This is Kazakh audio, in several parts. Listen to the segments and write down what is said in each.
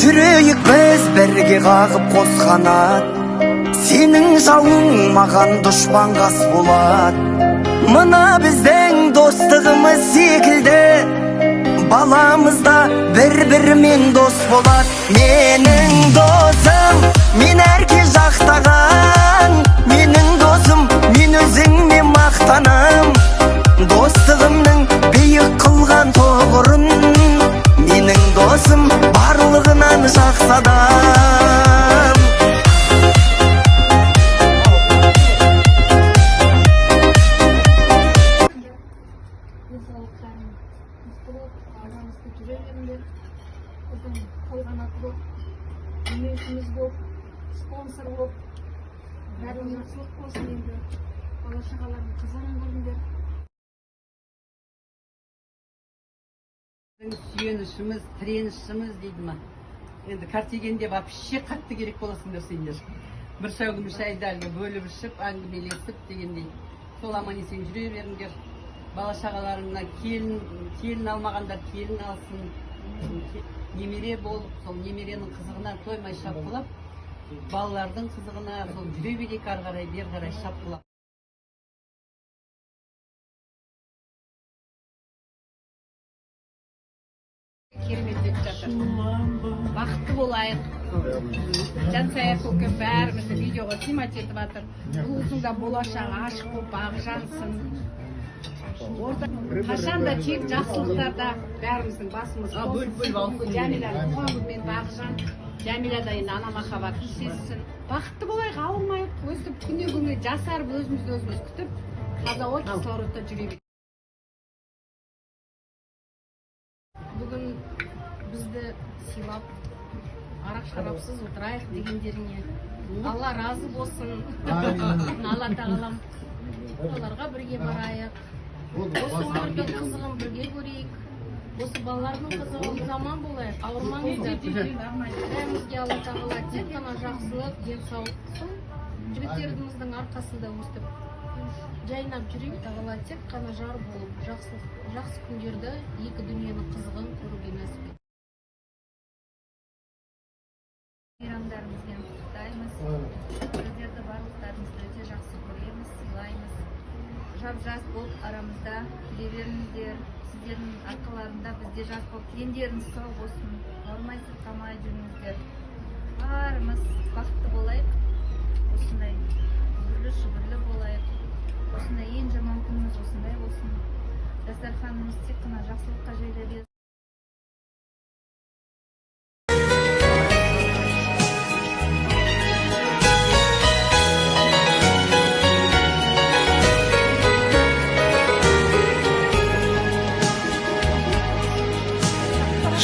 жүрейік біз бірге қағып қос қанат. Сенің жауың маған дұшпан қас болады. Мына біздің достығымыз секілді баламызда бір-бірімен дос болады. Менің досым, мен әрке жақтаған. Менің досым, мен өзіңме мақтанам. Достығымның биік қылған тоғырын, менің досым барлығынан жақсы адам. Спонсор болып, бәрін жақсылық болсын енді. Бала-шағалардың қызығын көріңдер. Сүйенішіміз, тіренішіміз дейді ма. Енді картигенде вообще қатты керек боласыңдар сендер. Бір шәугім шайдарға бөліп ішіп, әңгімелесіп дегендей. Сол аман есен жүре беріңдер. Бала-шағаларына келін алмағандар келін алсын. Немере болып, сол немеренің қызығына тоймай шапқылап, балалардың қызығына сол жүре берейік ары қарай, бер қарай шапқылап. Керемет өтіп жатыр. Бақытты болайық. Жансая көке бәрімізді видеоға снимать етіп жатыр. Ұлдың да болашағы ашық болып бағы жансын. Қашанда тек жақсылықтарда бәріміздің басымыз болсын. Жәмиляның туған күнімен Бағжан, Жәмиля да енді ана махаббатын сезсін. Бақытты болайық, ауырмайық, өстіп күннен-күнге жасарып өзімізді өзіміз күтіп, таза ой кислородта жүре берейік. Бүгін бізді сыйлап, арақ-шарапсыз отырайық дегендеріңе Алла разы болсын. Алла тағалам оларға бірге барайық. Осы өмірдің қызығын бірге көрейік. Осы балалардың қызығын заман болайық. Ауырмаңыздар. Бәрімізге Алла тағала тек қана жақсылық, денсаулықсын. Жігіттеріміздің арқасында өстіп жайнап жүрейік. Тағала тек қана жар болып, жақсы күндерді, екі дүниенің қызығын көруге нәсіп етсін. Мейрамдарымызбен құттықтаймыз. Сіздерді барлықтарыңызды өте жақсы көреміз, сыйлаймыз. Жап-жас болып арамызда келе беріңіздер. Сіздердің арқаларында бізде жас болып дендеріңіз сау болсын. Ауырмай сырқамай жүріңіздер. Барымыз бақытты болайық. Осындай үрлі-шүбірлі болайық. Осындай ең жаман күніміз осындай болсын. Дастарханымыз тек қана жақсылыққа жайыла берсін.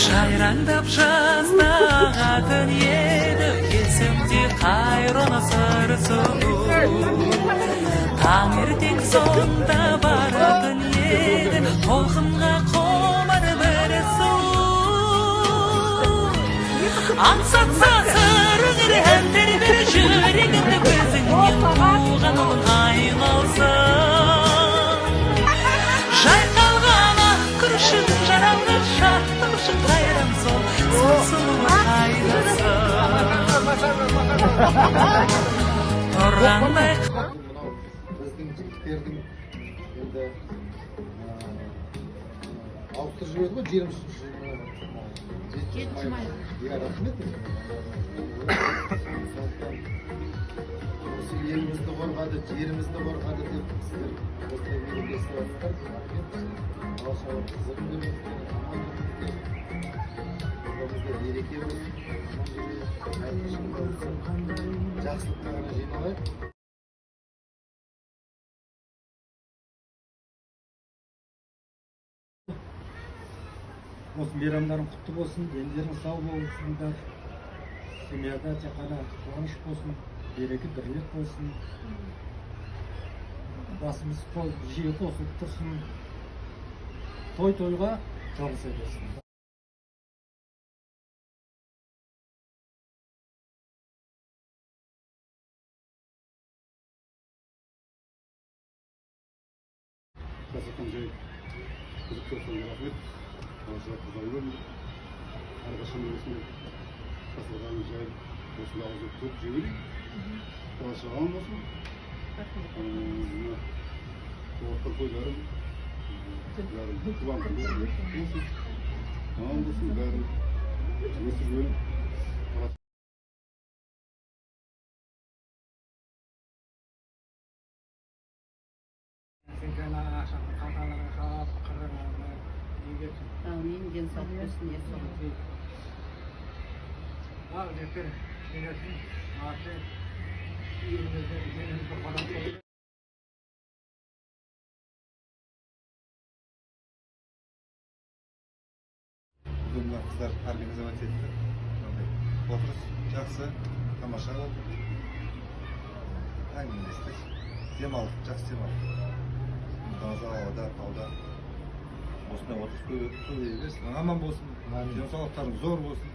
Жайраңдап жаздағатын еді есімде қайраны сыр сұлу. Таңертең сонда баратын еді толқынға қомар бір су. Аңсатса сырғыр әндер бір жүрегімді көзіңнен туған ұлың айналсын. Жайқалған ақ күршін жаралды шаттық үшін қайран сол сұлсылы қайдасың. Тұрғандай біздің жігіттердің енді ауыстырып жіберді ғой 20 май. Иә, рахмет. Осы елімізді қорғады, жерімізді қорғады деп сіздер осылай мерекесі бастар. Бала-шаға қызығын көріңіздер, аман жүріңіздер. Қолымызда береке болсын, жақсылыққа ғана жиналайық. Осы мейрамдарың құтты болсын, дендерің сау болсындар. Семьяда тек қана қуаныш болсын, береке бірлік болсын. Басымыз жиі қосылып тұрсын. Той-тойға жалғаса берсін. Дастархан жай қызықты болсын, рахмет. Қалашылар қыздар көріңіз. Әрқашан осындай жасалған жай осындай ауызда көп жіберейік. Талашаған болсын. Тоғытқан тойларым, бәрі туған күндер болсын. Аман болсын, бәрі өсіп өліп. Amin, денсаулық болсын, Бүгін мына қыздар организовать етті. Отырыс жақсы, тамаша болды. Әңгімелестік. Демалдық, жақсы демалдық. Таза ауада, тауда. Осындай отырыс көбейе берсін. Аман болсын, денсаулықтарың зор болсын.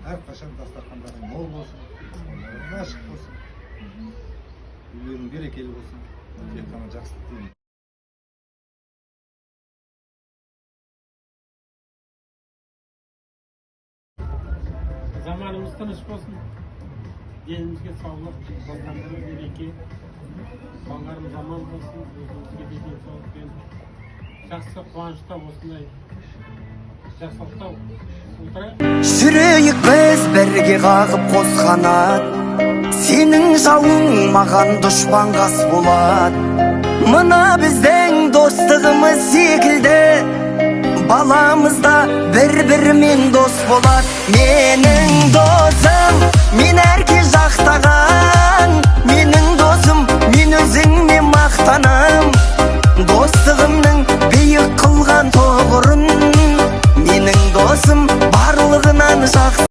Әрқашан дастархандарың мол болсын. Ойларың ашық болсын. Үйлерің берекелі болсын. Тек қана жақсылық тілеймін. Zamanımız tыныш болсын. Денімізге саулық, бостандығы береке. Балаларым заман болсын, өзімізге де денсаулықпен. Жақсы қуанышта осындай жақсылықта отырайық. Жүрейік біз бірге қағып қос қанат, сенің жауың маған дұшпан қас болады. Мына біздің достығымыз секілді, баламызда бір-бірімен дос болады. Менің досым, мен әрке жақтаған, менің досым, мен өзіңмен мақтанам. Достығымның биік қылған тұғырын, менің досым барлығынан жақсы.